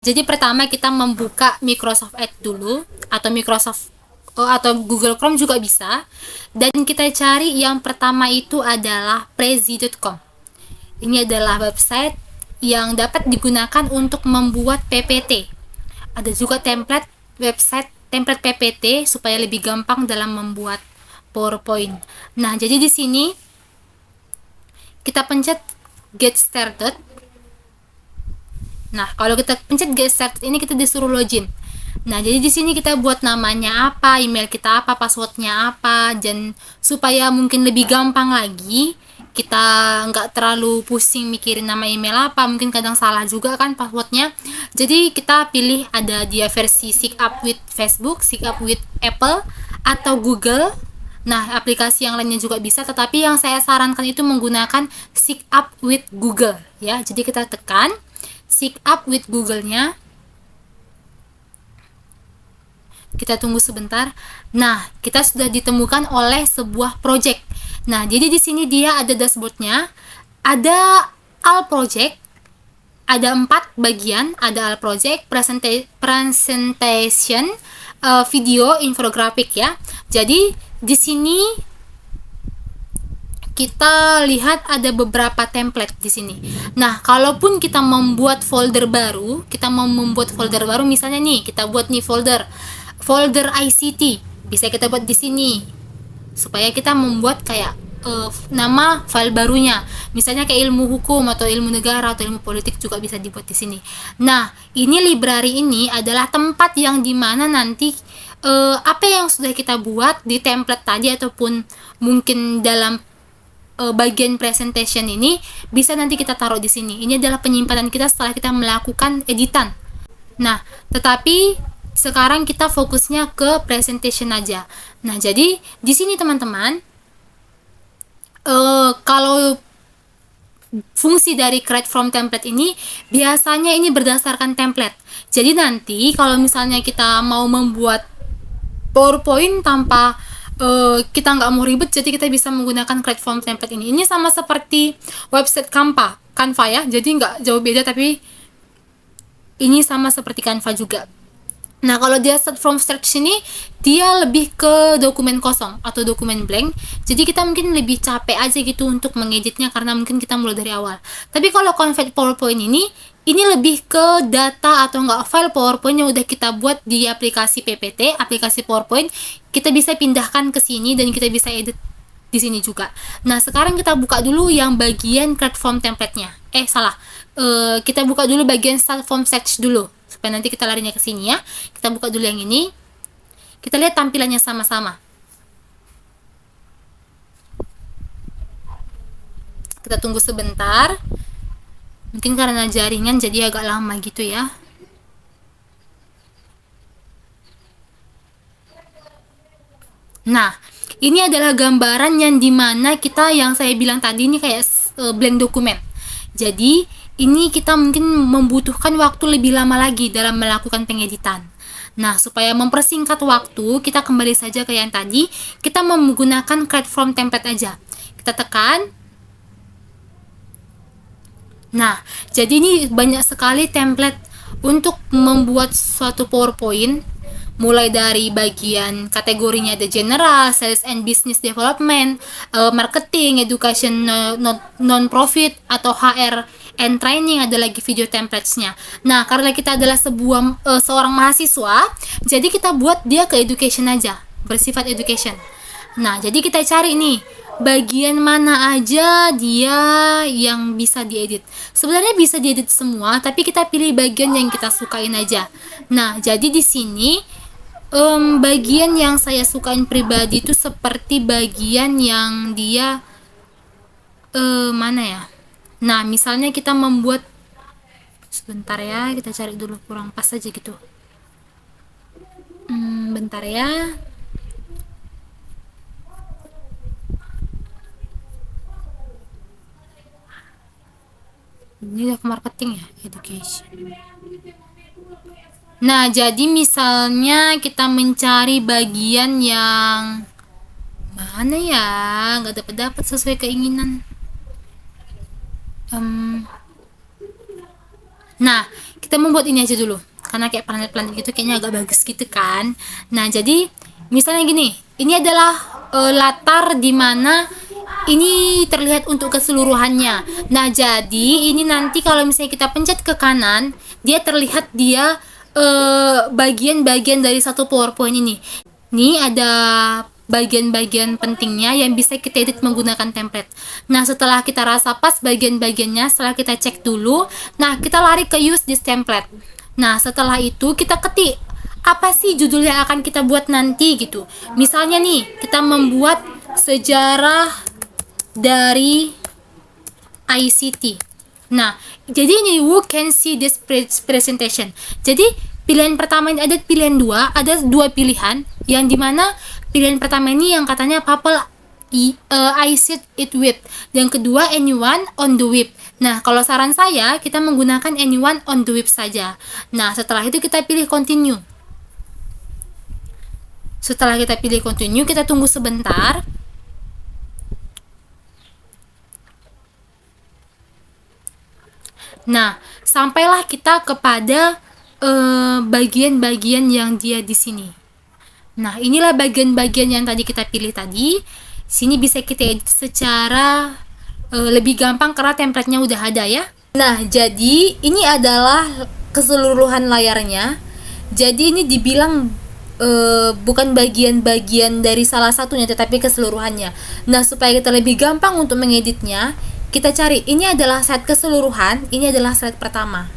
Jadi pertama kita membuka Microsoft Edge dulu, atau Google Chrome juga bisa, dan kita cari yang pertama itu adalah prezi.com. Ini adalah website yang dapat digunakan untuk membuat PPT. Ada juga template PPT supaya lebih gampang dalam membuat PowerPoint. Nah, jadi di sini kita pencet get started. Nah, kalau kita pencet get started ini kita disuruh login. Nah, jadi di sini kita buat namanya apa, email kita apa, passwordnya apa, dan supaya mungkin lebih gampang lagi, kita nggak terlalu pusing mikirin nama email apa, mungkin kadang salah juga kan passwordnya. Jadi kita pilih ada dia versi Sign Up with Facebook, Sign Up with Apple, atau Google. Nah, aplikasi yang lainnya juga bisa, tetapi yang saya sarankan itu menggunakan Sign Up with Google ya. Jadi kita tekan Sign Up with Google-nya. Kita tunggu sebentar. Nah, kita sudah ditemukan oleh sebuah project. Nah, jadi di sini dia ada dashboardnya, ada all project, ada 4 bagian, ada all project, presentation, video, infografik ya. Jadi di sini kita lihat ada beberapa template di sini. Nah, kalaupun kita membuat folder baru, misalnya nih, kita buat nih folder ICT, bisa kita buat di sini supaya kita membuat kayak nama file barunya. Misalnya kayak ilmu hukum atau ilmu negara atau ilmu politik juga bisa dibuat di sini. Nah, ini library ini adalah tempat yang dimana nanti apa yang sudah kita buat di template tadi ataupun mungkin dalam bagian presentation ini bisa nanti kita taruh di sini. Ini adalah penyimpanan kita setelah kita melakukan editan. Nah, tetapi sekarang kita fokusnya ke presentation aja. Nah, jadi di sini teman-teman, kalau fungsi dari create from template ini biasanya ini berdasarkan template. Jadi nanti kalau misalnya kita mau membuat PowerPoint tanpa kita nggak mau ribet, jadi kita bisa menggunakan create from template ini. Ini sama seperti website Canva ya, jadi nggak jauh beda, tapi ini sama seperti Canva juga. Nah, kalau dia start from scratch ini, dia lebih ke dokumen kosong atau dokumen blank. Jadi kita mungkin lebih capek aja gitu untuk mengeditnya karena mungkin kita mulai dari awal. Tapi kalau convert PowerPoint ini lebih ke data atau enggak file PowerPoint yang udah kita buat di aplikasi PPT, aplikasi PowerPoint, kita bisa pindahkan ke sini dan kita bisa edit di sini juga. Nah, sekarang kita buka dulu yang bagian create form template-nya. Salah. Kita buka dulu bagian start form search dulu supaya nanti kita larinya ke sini ya. Kita buka dulu yang ini. Kita lihat tampilannya sama-sama. Kita tunggu sebentar. Mungkin karena jaringan jadi agak lama gitu ya. Nah, ini adalah gambaran yang dimana kita, yang saya bilang tadi ini kayak blank dokumen. Jadi ini kita mungkin membutuhkan waktu lebih lama lagi dalam melakukan pengeditan. Nah, supaya mempersingkat waktu, kita kembali saja ke yang tadi. Kita menggunakan create from template aja. Kita tekan. Nah, jadi ini banyak sekali template untuk membuat suatu PowerPoint. Mulai dari bagian kategorinya ada general, sales and business development, marketing, education, non-profit, atau HR and training, ada lagi video templates-nya. Nah, karena kita adalah seorang mahasiswa, jadi kita buat dia ke education aja, bersifat education. Nah, jadi kita cari nih bagian mana aja dia yang bisa diedit. Sebenarnya bisa diedit semua, tapi kita pilih bagian yang kita sukain aja. Nah, jadi di sini bagian yang saya sukain pribadi itu seperti bagian yang dia mana ya. Nah, misalnya kita membuat, sebentar ya, kita cari dulu kurang pas aja gitu. Bentar ya. Ini udah ke marketing ya, education. Nah, jadi misalnya kita mencari bagian yang mana ya, nggak dapat sesuai keinginan. Nah, kita membuat ini aja dulu, karena kayak planet-planet gitu kayaknya agak bagus gitu kan. Nah, jadi misalnya gini, ini adalah latar dimana ini terlihat untuk keseluruhannya. Nah, jadi ini nanti kalau misalnya kita pencet ke kanan, dia terlihat dia bagian-bagian dari satu PowerPoint ini. Ini ada bagian-bagian pentingnya yang bisa kita edit menggunakan template. Nah, setelah kita rasa pas bagian-bagiannya, setelah kita cek dulu, nah kita lari ke use this template. Nah, setelah itu kita ketik apa sih judul yang akan kita buat nanti gitu. Misalnya nih, kita membuat sejarah dari ICT. Nah, jadi ini who can see this presentation. Jadi pilihan pertama ini ada pilihan dua, ada dua pilihan yang dimana pilihan pertama ini yang katanya Papel I sit it whip, yang kedua anyone on the whip. Nah, kalau saran saya kita menggunakan anyone on the whip saja. Nah, setelah itu kita pilih continue. Setelah kita pilih continue, kita tunggu sebentar. Nah, sampailah kita kepada bagian-bagian yang dia di sini. Nah, inilah bagian-bagian yang tadi kita pilih tadi. Sini bisa kita edit secara lebih gampang karena template-nya udah ada ya. Nah, jadi ini adalah keseluruhan layarnya. Jadi ini dibilang bukan bagian-bagian dari salah satunya, tetapi keseluruhannya. Nah, supaya kita lebih gampang untuk mengeditnya, kita cari ini adalah slide keseluruhan, ini adalah slide pertama.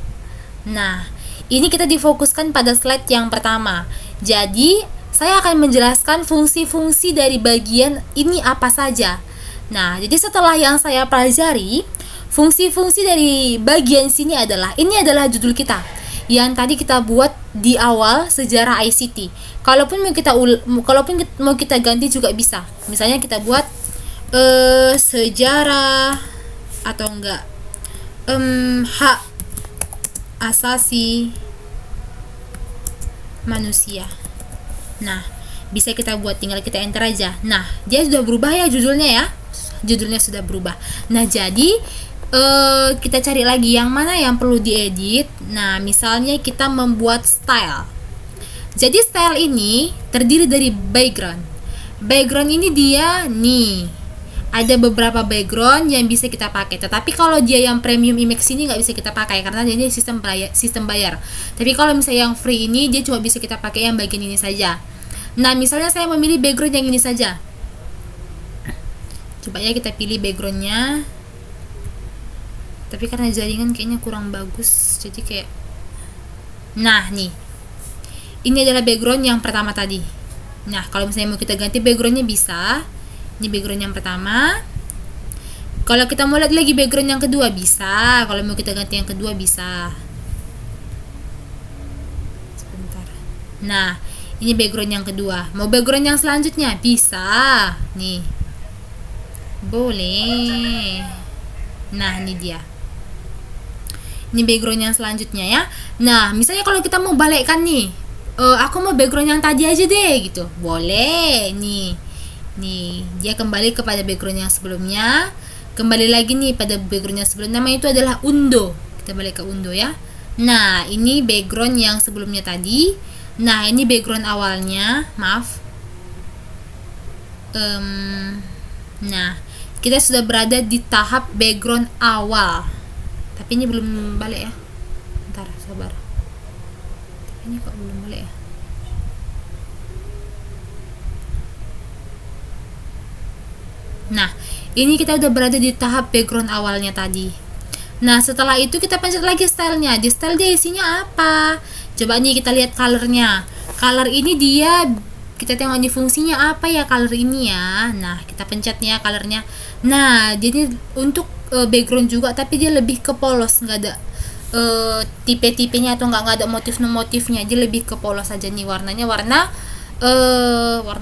Nah, ini kita difokuskan pada slide yang pertama. Jadi, saya akan menjelaskan fungsi-fungsi dari bagian ini apa saja. Nah, jadi setelah yang saya pelajari, fungsi-fungsi dari bagian sini adalah, ini adalah judul kita yang tadi kita buat di awal sejarah ICT. Kalaupun mau kita ganti juga bisa. Misalnya kita buat sejarah atau enggak hak asasi manusia. Nah, bisa kita buat, tinggal kita enter aja. Nah, dia sudah berubah ya judulnya ya. Judulnya sudah berubah. Nah, jadi kita cari lagi yang mana yang perlu diedit. Nah, misalnya kita membuat style. Jadi style ini terdiri dari background. Background ini dia nih. Ada beberapa background yang bisa kita pakai, tetapi kalau dia yang premium image ini nggak bisa kita pakai karena dia sistem bayar. Tapi kalau misalnya yang free ini dia cuma bisa kita pakai yang bagian ini saja. Nah, misalnya saya memilih background yang ini saja. Coba ya kita pilih backgroundnya. Tapi karena jaringan kayaknya kurang bagus, jadi kayak, nah nih, ini adalah background yang pertama tadi. Nah, kalau misalnya mau kita ganti backgroundnya bisa. Ini background yang pertama. Kalau kita mau lihat lagi background yang kedua bisa. Kalau mau kita ganti yang kedua bisa. Sebentar. Nah, ini background yang kedua. Mau background yang selanjutnya bisa. Nih. Boleh. Nah, ini dia. Ini background yang selanjutnya ya. Nah, misalnya kalau kita mau balikkan nih, aku mau background yang tadi aja deh gitu. Boleh. Nih, dia kembali kepada background yang sebelumnya. Kembali lagi nih pada background yang sebelumnya. Nama itu adalah undo. Kita balik ke undo ya. Nah, ini background yang sebelumnya tadi. Nah, ini background awalnya. Maaf. Nah, kita sudah berada di tahap background awal. Tapi ini belum balik ya. Bentar, sabar. Tapi ini kok belum balik ya. Nah, ini kita udah berada di tahap background awalnya tadi. Nah, setelah itu kita pencet lagi stylenya. Di style dia isinya apa? Coba nih kita lihat colornya. Color ini dia, kita tengok nih fungsinya apa ya color ini ya. Nah, kita pencet nih ya colornya. Nah, jadi untuk background juga, tapi dia lebih ke polos, nggak ada tipe-tipenya atau nggak ada motif-motifnya. Dia lebih ke polos aja nih warnanya. Warna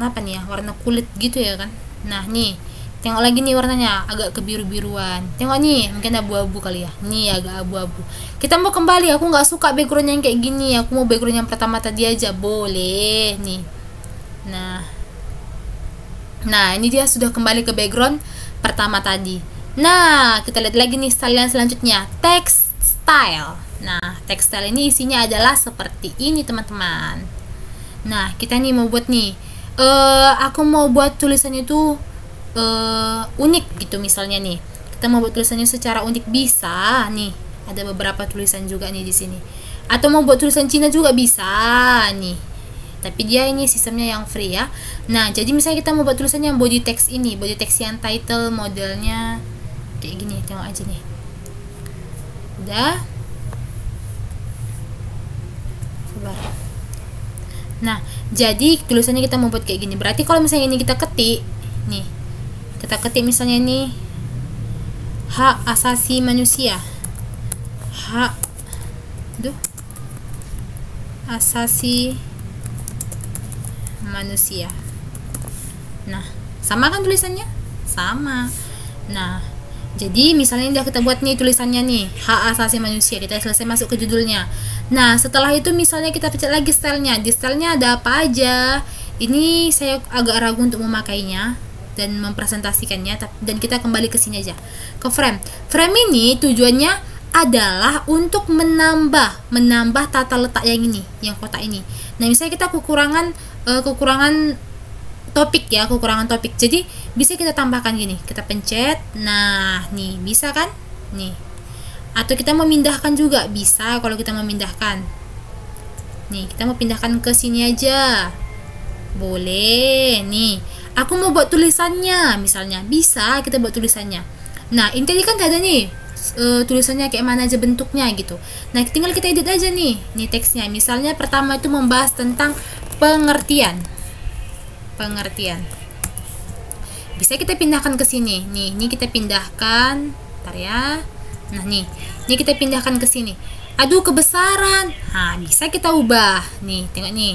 apa nih ya? Warna kulit gitu ya kan. Nah, nih tengok lagi nih warnanya agak kebiru-biruan. Tengok nih, mungkin abu-abu kali ya. Nih agak abu-abu. Kita mau kembali, aku nggak suka background yang kayak gini. Aku mau background yang pertama tadi aja. Boleh nih. Nah, ini dia sudah kembali ke background pertama tadi. Nah, kita lihat lagi nih style yang selanjutnya, text style. Nah, tekstil ini isinya adalah seperti ini teman-teman. Nah, kita nih mau buat nih, aku mau buat tulisannya itu unik gitu misalnya nih. Kita mau buat tulisannya secara unik bisa nih. Ada beberapa tulisan juga nih di sini. Atau mau buat tulisan Cina juga bisa nih. Tapi dia ini sistemnya yang free ya. Nah, jadi misalnya kita mau buat tulisan yang body text ini, body text yang title modelnya kayak gini, tengok aja nih. Udah. Sabar. Nah, jadi tulisannya kita mau buat kayak gini. Berarti kalau misalnya ini kita ketik, nih. Kita ketik misalnya ini hak asasi manusia. Hak asasi manusia. Nah, sama kan tulisannya? Sama. Nah, jadi misalnya udah kita buat nih tulisannya nih, hak asasi manusia. Kita selesai masuk ke judulnya. Nah, setelah itu misalnya kita pencet lagi stylenya. Di stylenya ada apa aja? Ini saya agak ragu untuk memakainya dan mempresentasikannya, dan kita kembali ke sini aja. Ke frame. Frame ini tujuannya adalah untuk menambah tata letak yang ini, yang kotak ini. Nah, misalnya kita kekurangan topik ya, kekurangan topik. Jadi bisa kita tambahkan gini, kita pencet. Nah, nih bisa kan? Nih. Atau kita memindahkan juga bisa kalau kita memindahkan. Nih, kita mau pindahkan ke sini aja. Boleh. Nih, aku mau buat tulisannya misalnya. Bisa kita buat tulisannya. Nah, ini tadi kan ada nih tulisannya kayak mana aja bentuknya gitu. Nah, tinggal kita edit aja nih teksnya. Misalnya pertama itu membahas tentang pengertian. Bisa kita pindahkan ke sini. Nih, ini kita pindahkan. Bentar ya. Nah, ini kita pindahkan ke sini. Aduh, kebesaran. Nah, bisa kita ubah. Nih, tengok nih.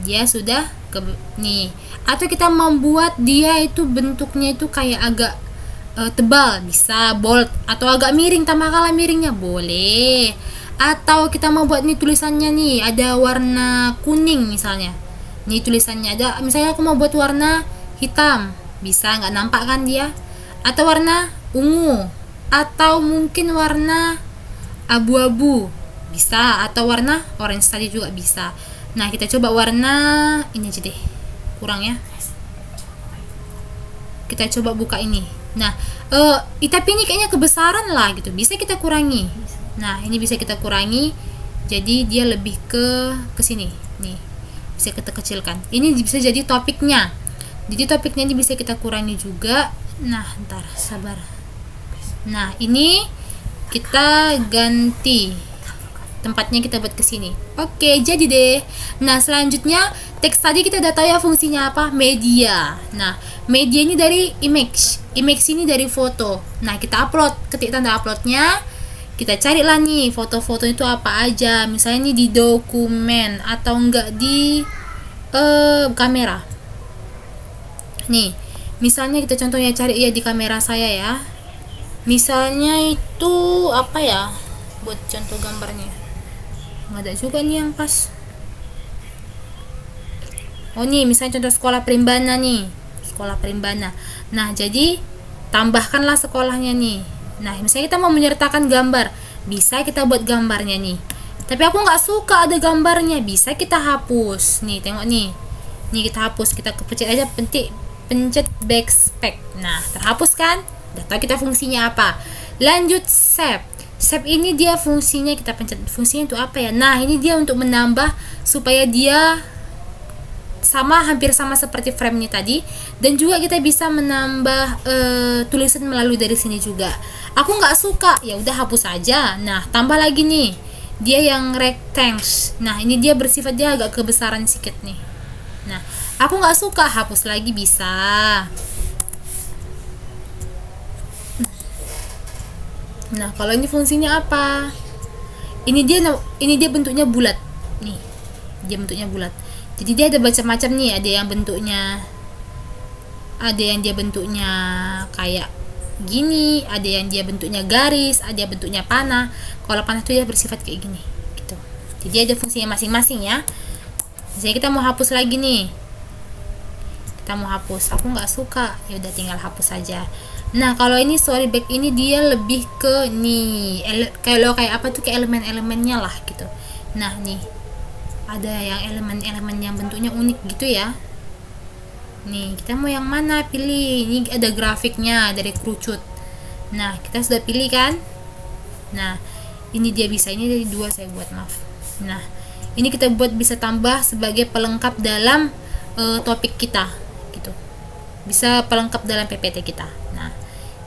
Dia sudah nih. Atau kita membuat dia itu bentuknya itu kayak agak tebal, bisa bold, atau agak miring, tambahkanlah miringnya, boleh. Atau kita mau buat nih tulisannya nih ada warna kuning misalnya. Nih tulisannya ada, misalnya aku mau buat warna hitam, bisa, nggak nampak kan dia? Atau warna ungu, atau mungkin warna abu-abu, bisa. Atau warna orange tadi juga bisa. Nah, kita coba warna ini aja deh, kurang ya. Kita coba buka ini. Nah, tapi ini kayaknya kebesaran lah gitu. Bisa kita kurangi. Nah, ini bisa kita kurangi. Jadi dia lebih ke sini. Nih. Bisa kita kecilkan. Ini bisa jadi topiknya. Jadi topiknya ini bisa kita kurangi juga. Nah, ntar sabar. Nah, ini kita ganti tempatnya, kita buat ke sini. Oke, jadi deh. Nah, selanjutnya teks tadi kita udah tahu ya fungsinya apa? Media. Nah, media ini dari image. Image ini dari foto. Nah, kita upload, ketik tanda uploadnya. Kita carilah nih foto-foto itu apa aja. Misalnya ini di dokumen atau enggak di kamera. Nih, misalnya kita contohnya cari ya di kamera saya ya. Misalnya itu apa ya? Buat contoh gambarnya. Nggak ada juga nih yang pas. Oh, nih misalnya contoh sekolah Primbana nih. Sekolah Primbana. Nah, jadi tambahkanlah sekolahnya nih. Nah, misalnya kita mau menyertakan gambar, bisa kita buat gambarnya nih. Tapi aku nggak suka ada gambarnya, bisa kita hapus. Nih, tengok nih. Nih kita hapus, kita pencet aja, pencet backspace. Nah, terhapus kan? Udah tahu kita fungsinya apa. Lanjut save. Save ini dia fungsinya, kita pencet fungsinya itu apa ya? Nah, ini dia untuk menambah supaya dia hampir sama seperti frame ini tadi, dan juga kita bisa menambah tulisan melalui dari sini juga. Aku nggak suka, ya udah hapus aja. Nah, tambah lagi nih, dia yang rectangles. Nah, ini dia bersifat dia agak kebesaran sedikit nih. Nah, aku nggak suka, hapus lagi bisa. Nah, kalau ini fungsinya apa? Ini dia bentuknya bulat. Nih, dia bentuknya bulat. Jadi dia ada macam-macam nih, ada yang dia bentuknya kayak gini, ada yang dia bentuknya garis, ada yang bentuknya panah. Kalau panah itu dia bersifat kayak gini, gitu. Jadi ada fungsinya masing-masing ya. Jadi kita mau hapus lagi nih. Kita mau hapus, aku nggak suka, ya udah tinggal hapus saja. Nah, kalau ini story back ini dia lebih ke nih, kalau kayak apa tuh, kayak elemen-elemennya lah gitu. Nah, nih ada yang elemen-elemen yang bentuknya unik gitu ya. Nih, kita mau yang mana? Pilih. Ini ada grafiknya dari kerucut. Nah, kita sudah pilih kan? Nah, ini dia bisa. Ini dari dua saya buat, maaf. Nah, ini kita buat bisa tambah sebagai pelengkap dalam topik kita gitu. Bisa pelengkap dalam PPT kita. Nah,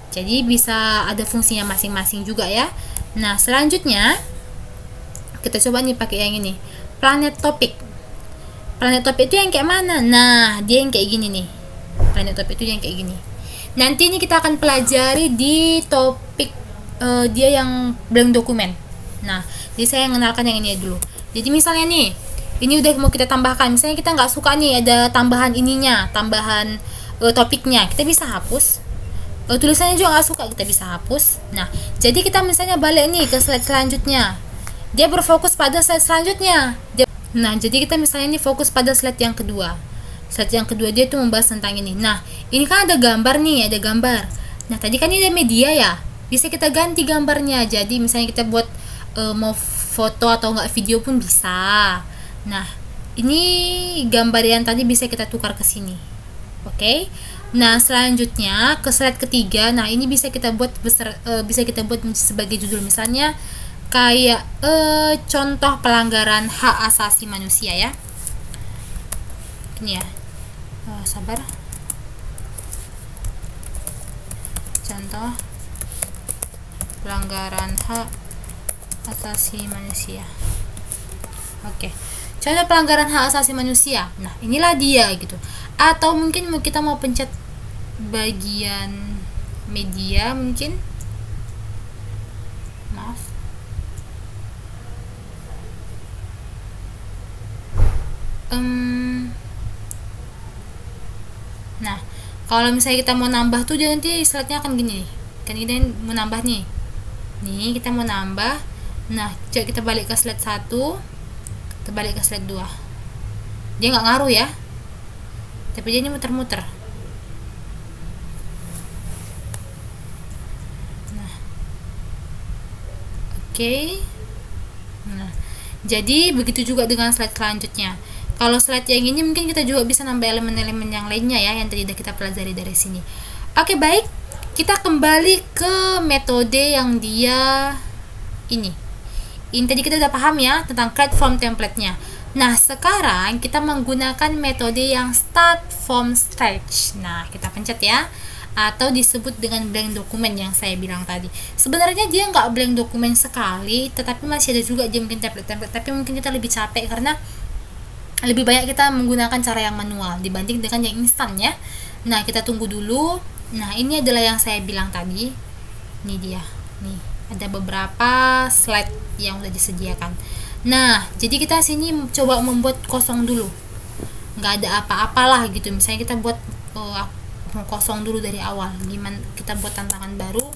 jadi bisa ada fungsinya masing-masing juga ya. Nah, selanjutnya kita coba nih pakai yang ini. Planet Topic. Planet Topic itu yang kayak mana? Nah, dia yang kayak gini nih. Planet Topic itu yang kayak gini. Nanti ini kita akan pelajari di topik dia yang blank dokumen. Nah, jadi saya mengenalkan yang ini dulu. Jadi misalnya nih, ini udah mau kita tambahkan. Misalnya kita nggak suka nih ada tambahan ininya, tambahan topiknya, kita bisa hapus. Tulisannya juga nggak suka, kita bisa hapus. Nah, jadi kita misalnya balik nih ke slide selanjutnya. Dia berfokus pada slide selanjutnya. Nah, jadi kita misalnya ini fokus pada slide yang kedua. Slide yang kedua dia tuh membahas tentang ini. Nah, ini kan ada gambar nih, ada gambar. Nah, tadi kan ini ada media ya. Bisa kita ganti gambarnya. Jadi misalnya kita buat mau foto atau enggak video pun bisa. Nah, ini gambar yang tadi bisa kita tukar ke sini. Oke. Nah, selanjutnya ke slide ketiga. Nah, ini bisa kita buat bisa kita buat sebagai judul misalnya kayak contoh pelanggaran hak asasi manusia ya. Ini ya. Sabar. Contoh pelanggaran hak asasi manusia. Oke. Contoh pelanggaran hak asasi manusia. Nah, inilah dia gitu. Atau mungkin kita mau pencet bagian media mungkin. Maaf. Nah, kalau misalnya kita mau nambah tuh dia nanti slide-nya akan gini nih. Kan kita mau nambah nih. Nih, kita mau nambah. Nah, coba kita balik ke slide 1. Kita balik ke slide 2. Dia nggak ngaruh ya. Tapi dia ini muter-muter. Nah. Oke. Nah, jadi begitu juga dengan slide selanjutnya. Kalau slide yang ini mungkin kita juga bisa nambah elemen-elemen yang lainnya ya, yang tadi kita pelajari dari sini. Oke, baik. Kita kembali ke metode yang dia ini. Ini tadi kita udah paham ya tentang create form template-nya. Nah, sekarang kita menggunakan metode yang start from scratch. Nah, kita pencet ya. Atau disebut dengan blank dokumen yang saya bilang tadi. Sebenarnya dia nggak blank dokumen sekali, tetapi masih ada juga dia mungkin template-template. Tapi mungkin kita lebih capek karena lebih banyak kita menggunakan cara yang manual dibanding dengan yang instan ya. Nah, kita tunggu dulu. Nah, ini adalah yang saya bilang tadi. Ini dia. Nih, ada beberapa slide yang udah disediakan. Nah, jadi kita sini coba membuat kosong dulu. Nggak ada apa-apalah gitu. Misalnya kita buat kosong dulu dari awal. Gimana kita buat tantangan baru,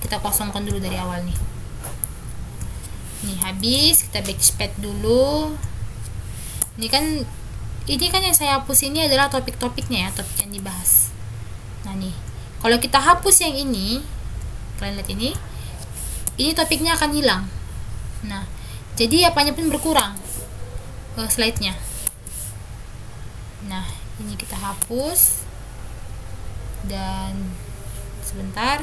kita kosongkan dulu dari awal nih. Nih, habis kita backspace dulu. Ini kan yang saya hapus ini adalah topik-topiknya ya, topik yang dibahas. Nah nih, kalau kita hapus yang ini, kalian lihat ini topiknya akan hilang. Nah, jadi apanya pun berkurang slide-nya. Nah, ini kita hapus dan sebentar,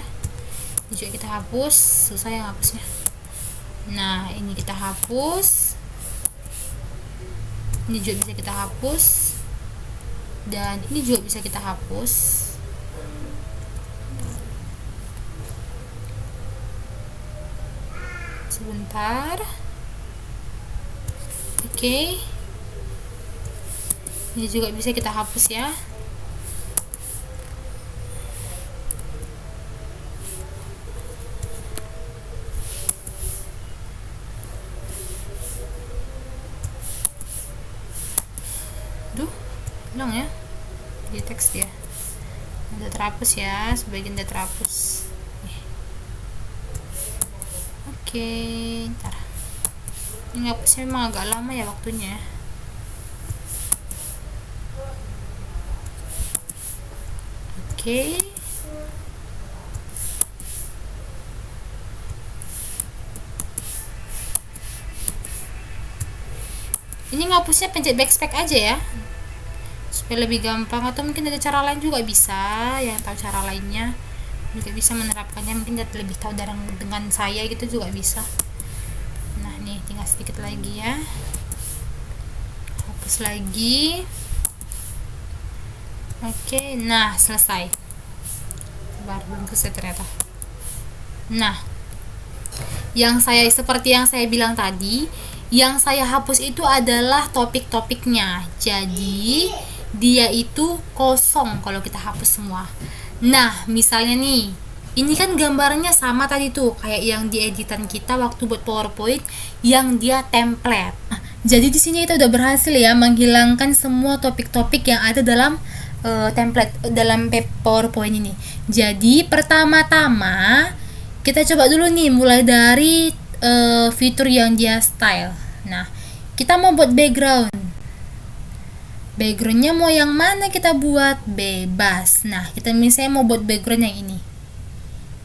ini juga kita hapus, susah yang hapusnya. Nah, ini kita hapus. Ini juga bisa kita hapus dan ini juga bisa kita hapus. Sebentar. Oke. Ini juga bisa kita hapus ya. Hilang ya di teks dia, udah terhapus ya, sebagian udah terhapus. Oke, ntar ini hapusnya memang agak lama ya waktunya. Oke. Ini ngapusnya pencet backspace aja ya, supaya lebih gampang. Atau mungkin ada cara lain juga bisa, yang tahu cara lainnya juga bisa menerapkannya, mungkin lebih tahu dengan saya gitu juga bisa. Nah nih tinggal sedikit lagi ya, hapus lagi. Oke, nah selesai. Belum selesai ternyata. Nah, seperti yang saya bilang tadi, yang saya hapus itu adalah topik-topiknya. Jadi dia itu kosong kalau kita hapus semua. Nah, misalnya nih, ini kan gambarnya sama tadi tuh kayak yang di editan kita waktu buat PowerPoint yang dia template. Nah, jadi di sini kita udah berhasil ya menghilangkan semua topik-topik yang ada dalam template dalam PowerPoint ini. Jadi pertama-tama kita coba dulu nih mulai dari fitur yang dia style. Nah, kita mau buat background. Backgroundnya mau yang mana kita buat? Bebas. Nah, kita misalnya mau buat background yang ini.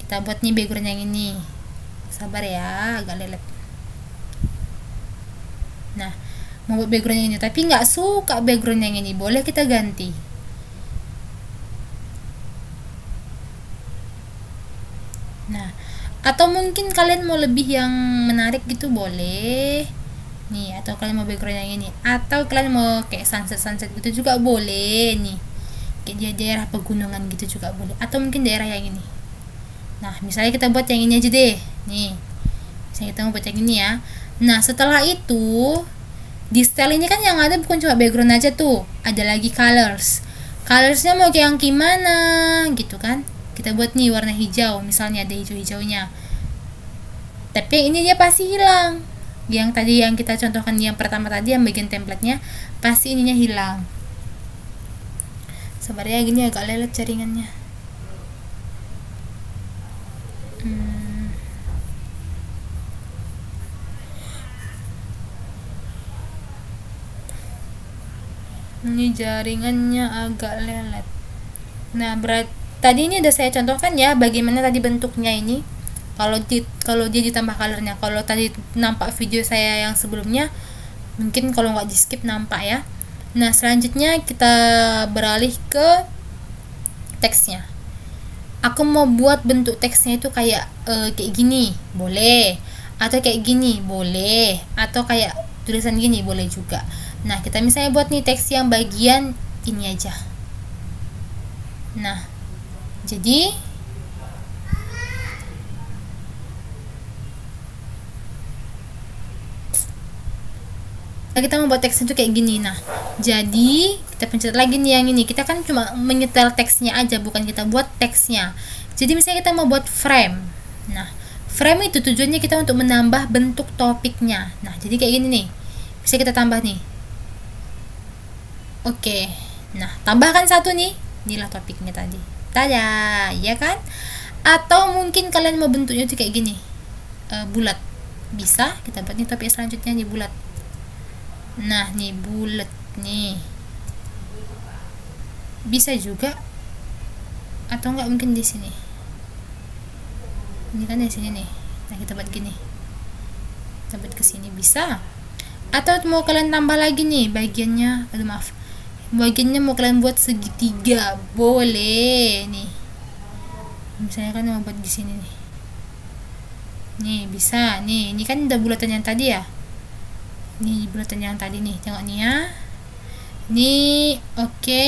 Kita buat nih background yang ini. Sabar ya, agak lelet. Nah, mau buat background yang ini, tapi nggak suka background yang ini, boleh kita ganti. Nah, atau mungkin kalian mau lebih yang menarik gitu boleh nih, atau kalian mau background yang ini, atau kalian mau kayak sunset gitu juga boleh nih, kayak di daerah pegunungan gitu juga boleh, atau mungkin daerah yang ini. Nah misalnya kita buat yang ini aja deh nih, misalnya kita mau buat yang ini ya. Nah setelah itu di style ini kan yang ada bukan cuma background aja tuh, ada lagi colorsnya mau kayak yang gimana gitu kan. Kita buat nih warna hijau, misalnya ada hijau-hijaunya, tapi yang ini dia pasti hilang. Yang tadi yang kita contohkan yang pertama tadi yang bagian templatenya pasti ininya hilang. Sebenarnya gini agak lelet jaringannya. Ini jaringannya agak lelet. Nah tadi ini udah saya contohkan ya bagaimana tadi bentuknya ini. Kalau dia ditambah colornya, kalau tadi nampak video saya yang sebelumnya, mungkin kalau nggak di skip nampak ya. Nah selanjutnya kita beralih ke teksnya. Aku mau buat bentuk teksnya itu kayak kayak gini boleh, atau kayak gini boleh, atau kayak tulisan gini boleh juga. Nah kita misalnya buat nih teks yang bagian ini aja. Nah jadi kita membuat teksnya tuh kayak gini. Nah jadi kita pencet lagi nih yang ini, kita kan cuma menyetel teksnya aja, bukan kita buat teksnya. Jadi misalnya kita mau buat frame. Nah frame itu tujuannya kita untuk menambah bentuk topiknya. Nah jadi kayak gini nih, bisa kita tambah nih. Oke, nah tambahkan satu nih, inilah topiknya tadi. Tada, ya kan? Atau mungkin kalian mau bentuknya tuh kayak gini, bulat, bisa kita buat nih topik selanjutnya nih bulat. Nah nih bulat nih, bisa juga. Atau enggak mungkin di sini. Ini kan di sini nih. Nah kita buat gini, kita buat ke sini bisa. Atau mau kalian tambah lagi nih bagiannya, bagiannya mau kalian buat segitiga boleh nih. Misalnya kan mau buat di sini nih. Nih bisa nih, ini kan udah bulatan yang tadi ya. Nih bulatan yang tadi nih, tengok nih ya. Nih oke.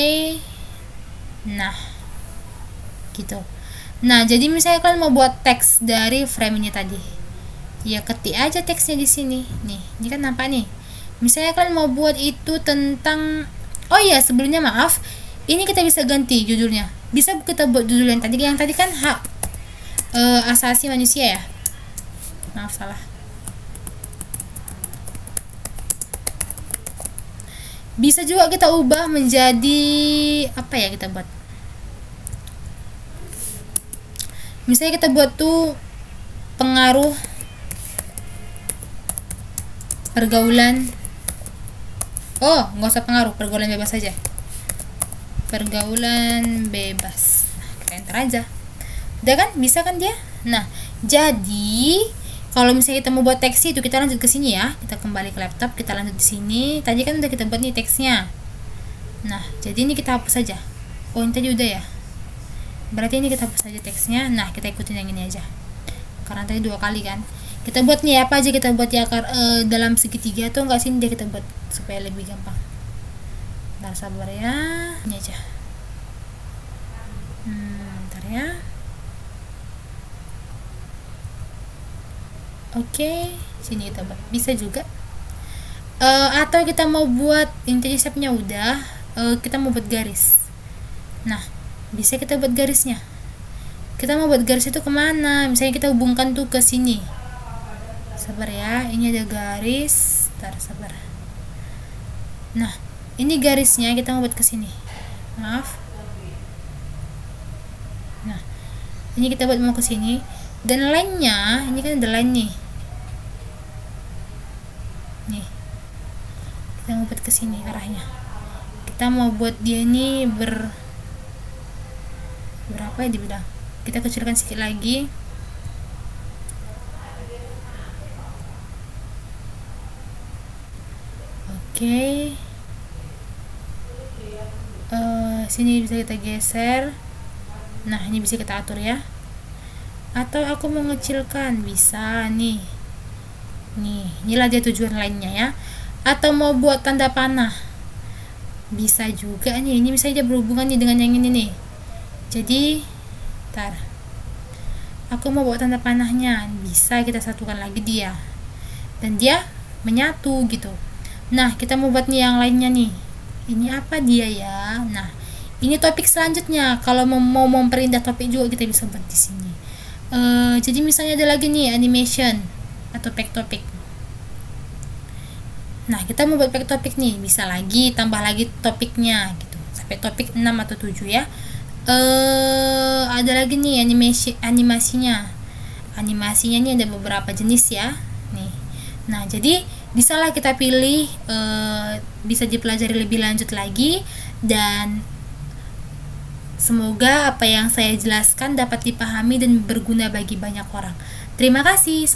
Nah gitu. Nah jadi misalnya kalian mau buat teks dari frame ini tadi, ya ketik aja teksnya di sini. Nih ini kan nampak nih. Misalnya kalian mau buat itu tentang, oh iya sebelumnya maaf, ini kita bisa ganti judulnya. Bisa kita buat judul yang tadi kan hak asasi manusia ya. Maaf salah. Bisa juga kita ubah menjadi apa ya, kita buat. Misalnya kita buat tuh pengaruh pergaulan. Oh, nggak usah pengaruh, pergaulan bebas saja. Pergaulan bebas. Nah, kita enter aja. Udah kan? Bisa kan dia? Nah, jadi Kalau misalnya kita mau buat teksnya itu kita lanjut ke sini ya. Kita kembali ke laptop, kita lanjut di sini. Tadi kan udah kita buat nih teksnya. Nah, jadi ini kita hapus saja. Oh, ini tadi udah ya. Berarti ini kita hapus saja teksnya. Nah, kita ikutin yang ini aja. Karena tadi 2 kali kan. Kita buat nih apa aja kita buat ya dalam segitiga atau enggak sini deh kita buat supaya lebih gampang. Bentar sabar ya. Ini aja. Bentar ya. Oke, sini kita buat. Bisa juga. Atau kita mau buat ini shape-nya udah, kita mau buat garis. Nah, bisa kita buat garisnya. Kita mau buat garis itu kemana? Misalnya kita hubungkan tuh ke sini. Sabar ya, ini ada garis. Bentar, sabar. Nah, ini garisnya kita mau buat ke sini. Maaf. Nah, ini kita buat mau ke sini. Dan line-nya, ini kan ada line nih. Nih. Kita mau buat ke sini arahnya. Kita mau buat dia ini berapa ya dibilang? Kita kecilkan sedikit lagi. Oke. Sini bisa kita geser. Nah, ini bisa kita atur ya. Atau aku mau mengecilkan, bisa nih. Nih, inilah dia tujuan lainnya ya. Atau mau buat tanda panah, bisa juga nih. Ini bisa aja berhubungan nih dengan yang ini nih. Jadi, ntar aku mau buat tanda panahnya, bisa kita satukan lagi dia. Dan dia menyatu gitu. Nah, kita mau buat nih yang lainnya nih. Ini apa dia ya? Nah, ini topik selanjutnya. Kalau mau memperindah topik juga kita bisa buat di sini. Jadi misalnya ada lagi nih animation atau pack topik. Nah, kita mau buat pack topik nih, bisa lagi tambah lagi topiknya gitu. Sampai topik 6 atau 7 ya. Ada lagi nih animasinya. Animasinya ini ada beberapa jenis ya. Nih. Nah, jadi bisalah kita pilih, bisa dipelajari lebih lanjut lagi, dan semoga apa yang saya jelaskan dapat dipahami dan berguna bagi banyak orang. Terima kasih.